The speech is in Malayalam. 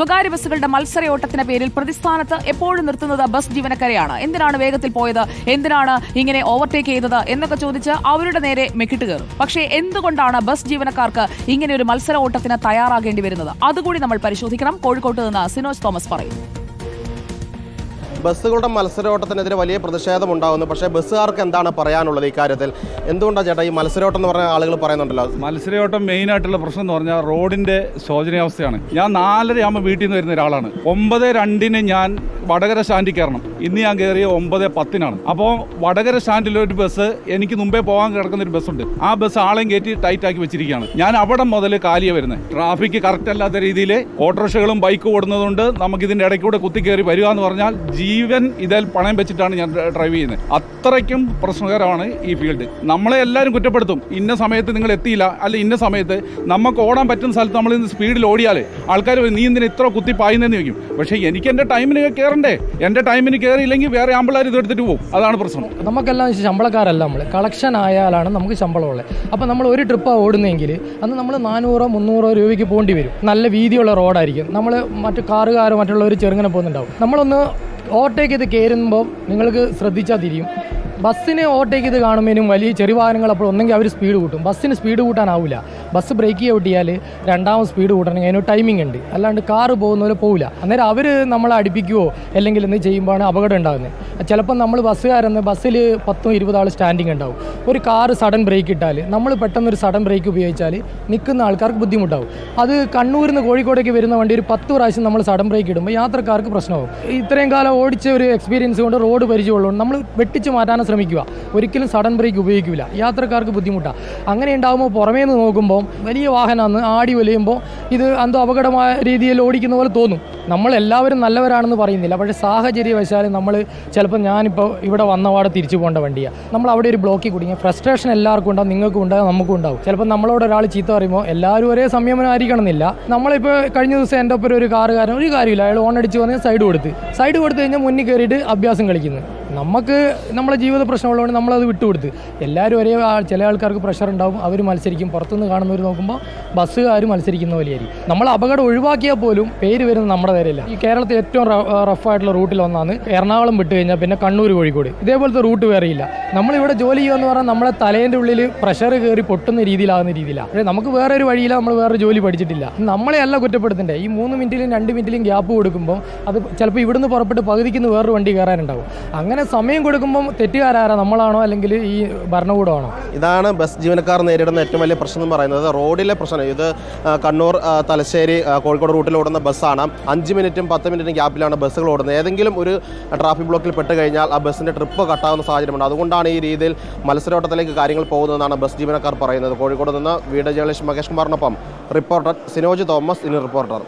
സ്വകാര്യ ബസ്സുകളുടെ മത്സരയോട്ടത്തിന്റെ പേരിൽ പ്രതിസ്ഥാനത്ത് എപ്പോഴും നിർത്തുന്നത് ബസ് ജീവനക്കാരെയാണ്. എന്തിനാണ് വേഗത്തിൽ പോയത്, എന്തിനാണ് ഇങ്ങനെ ഓവർടേക്ക് ചെയ്തത് എന്നൊക്കെ ചോദിച്ച് അവരുടെ നേരെ മെക്കിട്ട് കയറും. പക്ഷേ എന്തുകൊണ്ടാണ് ബസ് ജീവനക്കാർക്ക് ഇങ്ങനെ ഒരു മത്സര ഓട്ടത്തിന് തയ്യാറാകേണ്ടി വരുന്നത്? അതുകൂടി നമ്മൾ പരിശോധിക്കണം. കോഴിക്കോട്ട് നിന്ന് സിനോജ് തോമസ് പറയുന്നു. ബസ്സുകളുടെ മത്സരോട്ടത്തിനെതിരെ വലിയ പ്രതിഷേധമുണ്ടാകുന്നു. പക്ഷേ ബസ്സുകാർക്ക് എന്താണ് പറയാനുള്ളത് ഇക്കാര്യത്തിൽ? എന്തുകൊണ്ടാണ് ചേട്ടാ ഈ മത്സരോട്ടം എന്ന് പറഞ്ഞ ആളുകൾ പറയുന്നുണ്ടല്ലോ? മത്സരയോട്ടം മെയിനായിട്ടുള്ള പ്രശ്നം എന്ന് പറഞ്ഞാൽ റോഡിൻ്റെ ശോചനീയാവസ്ഥയാണ്. ഞാൻ 4:30 ആകുമ്പോൾ വീട്ടിൽ നിന്ന് വരുന്ന ഒരാളാണ്. 9:02 ഞാൻ വടകര സ്റ്റാൻഡിൽ കയറണം. ഇന്ന് ഞാൻ കയറിയ 9:10 അപ്പോൾ വടകര സ്റ്റാൻഡിലൊരു ബസ് എനിക്ക് മുമ്പേ പോകാൻ കിടക്കുന്ന ഒരു ബസ്സുണ്ട്. ആ ബസ് ആളെയും കയറ്റി ടൈറ്റാക്കി വെച്ചിരിക്കുകയാണ്. ഞാൻ അവിടെ മുതൽ കാലിയാണ് വരുന്നത്. ട്രാഫിക് കറക്റ്റ് അല്ലാത്ത രീതിയിൽ ഓട്ടോറിക്ഷകളും ബൈക്ക് ഓടുന്നതുകൊണ്ട് നമുക്കിതിൻ്റെ ഇടയ്ക്കൂടെ കുത്തി കയറി വരിക എന്ന് പറഞ്ഞാൽ ജീവൻ ഇതിൽ പണയം വെച്ചിട്ടാണ് ഞാൻ ഡ്രൈവ് ചെയ്യുന്നത്. അത്രയ്ക്കും പ്രശ്നകരമാണ് ഈ ഫീൽഡ്. നമ്മളെ എല്ലാവരും കുറ്റപ്പെടുത്തും. ഇന്ന സമയത്ത് നിങ്ങൾ എത്തിയില്ല, അല്ല ഇന്ന സമയത്ത് നമുക്ക് ഓടാൻ പറ്റുന്ന സ്ഥലത്ത് നമ്മൾ ഇന്ന് സ്പീഡിൽ ഓടിയാൽ ആൾക്കാർ നീ എന്തിന് ഇത്ര കുത്തി പായുന്നതെന്ന് ചോദിക്കും. പക്ഷേ എനിക്ക് എൻ്റെ ടൈമിന് കയറണ്ടേ? എൻ്റെ ടൈമിന് കയറിയില്ലെങ്കിൽ വേറെ ആമ്പിള്ളേർ ഇത് എടുത്തിട്ട് പോകും. അതാണ് പ്രശ്നം. നമുക്കെല്ലാം ശമ്പളക്കാരല്ല, നമ്മൾ കളക്ഷൻ ആയാലാണ് നമുക്ക് ശമ്പളമുള്ളത്. അപ്പോൾ നമ്മൾ ഒരു ട്രിപ്പാണ് ഓടുന്നതെങ്കിൽ അന്ന് നമ്മൾ 400-300 രൂപയ്ക്ക് പോകേണ്ടി വരും. നല്ല വീതിയുള്ള റോഡായിരിക്കും. നമ്മൾ മറ്റു കാറുകാരോ മറ്റുള്ളവർ ചെറുങ്ങനെ പോകുന്നുണ്ടാവും. നമ്മളൊന്ന് ഓവർടേക്ക് ചെയ്ത് കയറുമ്പോൾ നിങ്ങൾക്ക് ശ്രദ്ധിച്ചാൽ തിരിയും. ബസ്സിനെ ഓവർടേക്ക് ചെയ്ത് കാണുമ്പോഴും വലിയ ചെറിയ വാഹനങ്ങൾ അപ്പോൾ ഒന്നെങ്കിൽ അവർ സ്പീഡ് കൂട്ടും. ബസ്സിന് സ്പീഡ് കൂട്ടാനാവില്ല. ബസ് ബ്രേക്ക് ചവിട്ടിയാൽ രണ്ടാമത് സ്പീഡ് കൂട്ടണമെങ്കിൽ അതിനൊരു ടൈമിംഗ് ഉണ്ട്. അല്ലാണ്ട് കാറ് പോകുന്ന പോലെ പോവില്ല. അന്നേരം അവർ നമ്മളെ അടുപ്പിക്കുകയോ അല്ലെങ്കിൽ എന്ത് ചെയ്യുമ്പോഴാണ് അപകടം ഉണ്ടാകുന്നത്. ചിലപ്പോൾ നമ്മൾ ബസ്സുകാരെന്ന് ബസ്സിൽ 10-20 ആൾ സ്റ്റാൻഡിങ് ഉണ്ടാവും. ഒരു കാറ് സഡൻ ബ്രേക്ക് ഇട്ടാൽ നമ്മൾ പെട്ടെന്നൊരു സഡൻ ബ്രേക്ക് ഉപയോഗിച്ചാൽ നിൽക്കുന്ന ആൾക്കാർക്ക് ബുദ്ധിമുട്ടാവും. അത് കണ്ണൂരിൽ നിന്ന് കോഴിക്കോടേക്ക് വരുന്ന വണ്ടി ഒരു 10 പ്രാവശ്യം നമ്മൾ സഡൻ ബ്രേക്ക് ഇടുമ്പോൾ യാത്രക്കാർക്ക് പ്രശ്നമാകും. ഇത്രയും കാലം ഓടിച്ച ഒരു എക്സ്പീരിയൻസ് കൊണ്ട് റോഡ് പരിചയമുള്ളതുകൊണ്ട് നമ്മൾ വെട്ടിച്ച് മാറ്റാൻ ശ്രമിക്കുക. ഒരിക്കലും സഡൻ ബ്രേക്ക് ഉപയോഗിക്കില്ല. യാത്രക്കാർക്ക് ബുദ്ധിമുട്ടാണ്. അങ്ങനെ ഉണ്ടാകുമ്പോൾ പുറമേ നിന്ന് നോക്കുമ്പോൾ വലിയ വാഹനമാണ് ആടി വലിയുമ്പോൾ ഇത് എന്തോ അപകടമായ രീതിയിൽ ഓടിക്കുന്ന പോലെ തോന്നും. നമ്മളെല്ലാവരും നല്ലവരാണെന്ന് പറയുന്നില്ല. പക്ഷേ സാഹചര്യവശാൽ നമ്മൾ ചിലപ്പോൾ ഞാനിപ്പോൾ ഇവിടെ വന്നപാടെ തിരിച്ചു പോകേണ്ട വണ്ടിയാണ്. നമ്മൾ അവിടെ ഒരു ബ്ലോക്കിൽ കുടുങ്ങിയ ഫ്രസ്ട്രേഷൻ എല്ലാവർക്കും ഉണ്ടാകും. നിങ്ങൾക്കും ഉണ്ടാകും, നമുക്കും ഉണ്ടാവും. ചിലപ്പോൾ നമ്മളോട് ഒരാൾ ചീത്ത പറയുമ്പോൾ എല്ലാവരും ഒരേ സംയമനമായിരിക്കണം എന്നില്ല. നമ്മളിപ്പോൾ കഴിഞ്ഞ ദിവസം എൻ്റെ ഒപ്പം ഒരു കാറുകാരൻ ഒരു കാര്യമില്ല, അയാൾ ഓൺ അടിച്ച് വന്ന് സൈഡ് കൊടുത്ത് കഴിഞ്ഞാൽ മുന്നിൽ കയറിയിട്ട് അഭ്യാസം കളിക്കുന്നു. നമുക്ക് നമ്മളെ ജീവിത പ്രശ്നമുള്ളതുകൊണ്ട് നമ്മളത് വിട്ടുകൊടുത്ത്. എല്ലാവരും ഒരേ ചില ആൾക്കാർക്ക് പ്രഷർ ഉണ്ടാവും, അവർ മത്സരിക്കും. പുറത്തുനിന്ന് കാണുന്നവർ നോക്കുമ്പോൾ ബസ്സുകാർ മത്സരിക്കുന്ന പോലെയായിരിക്കും. നമ്മൾ അപകടം ഒഴിവാക്കിയാൽ പോലും പേര് വരുന്നത് നമ്മുടെ നേരെയല്ല. ഈ കേരളത്തിൽ ഏറ്റവും റഫായിട്ടുള്ള റൂട്ടിൽ ഒന്നാണ് എറണാകുളം വിട്ട് കഴിഞ്ഞാൽ പിന്നെ കണ്ണൂർ കോഴിക്കോട്. ഇതേപോലത്തെ റൂട്ട് വേറെയില്ല. നമ്മളിവിടെ ജോലി ചെയ്യുക എന്ന് പറഞ്ഞാൽ നമ്മളെ തലേൻ്റെ ഉള്ളിൽ പ്രഷർ കയറി പൊട്ടുന്ന രീതിയിലാകുന്ന രീതിയിലാണ്. പക്ഷേ നമുക്ക് വേറെ ഒരു വഴിയില്ല, നമ്മൾ വേറെ ജോലി പഠിച്ചിട്ടില്ല. നമ്മളെ അല്ല കുറ്റപ്പെടുത്തണ്ടേ. ഈ 3 മിനിറ്റിലും 2 മിനിറ്റിലും ഗ്യാപ്പ് കൊടുക്കുമ്പോൾ അത് ചിലപ്പോൾ ഇവിടുന്ന് പുറപ്പെട്ട് പകുതിക്കുന്ന വേറൊരു വണ്ടി കയറാനുണ്ടാവും. അങ്ങനെ സമയം കൊടുക്കുമ്പോൾ തെറ്റുകാരാരാ, നമ്മളാണോ അല്ലെങ്കിൽ ഈ ഭരണകൂടമാണോ? ഇതാണ് ബസ് ജീവനക്കാർ നേരിടുന്ന ഏറ്റവും വലിയ പ്രശ്നം എന്ന് പറയുന്നത്. റോഡിലെ പ്രശ്നം. ഇത് കണ്ണൂർ തലശ്ശേരി കോഴിക്കോട് റൂട്ടിൽ ഓടുന്ന ബസ്സാണ്. 5 മിനിറ്റും 10 മിനിറ്റും ഗ്യാപ്പിലാണ് ബസ്സുകൾ ഓടുന്നത്. ഏതെങ്കിലും ഒരു ട്രാഫിക് ബ്ലോക്കിൽ പെട്ട് കഴിഞ്ഞാൽ ആ ബസ്സിൻ്റെ ട്രിപ്പ് കട്ടാവുന്ന സാഹചര്യമുണ്ട്. അതുകൊണ്ടാണ് ഈ രീതിയിൽ മത്സരോട്ടത്തിലേക്ക് കാര്യങ്ങൾ പോകുന്നതെന്നാണ് ബസ് ജീവനക്കാർ പറയുന്നത്. കോഴിക്കോട് നിന്ന് വീഡിയോ ജേർണലിസ്റ്റ് മഹേഷ് കുമാറിനൊപ്പം റിപ്പോർട്ടർ സിനോജ് തോമസ്, ഇനി റിപ്പോർട്ടർ.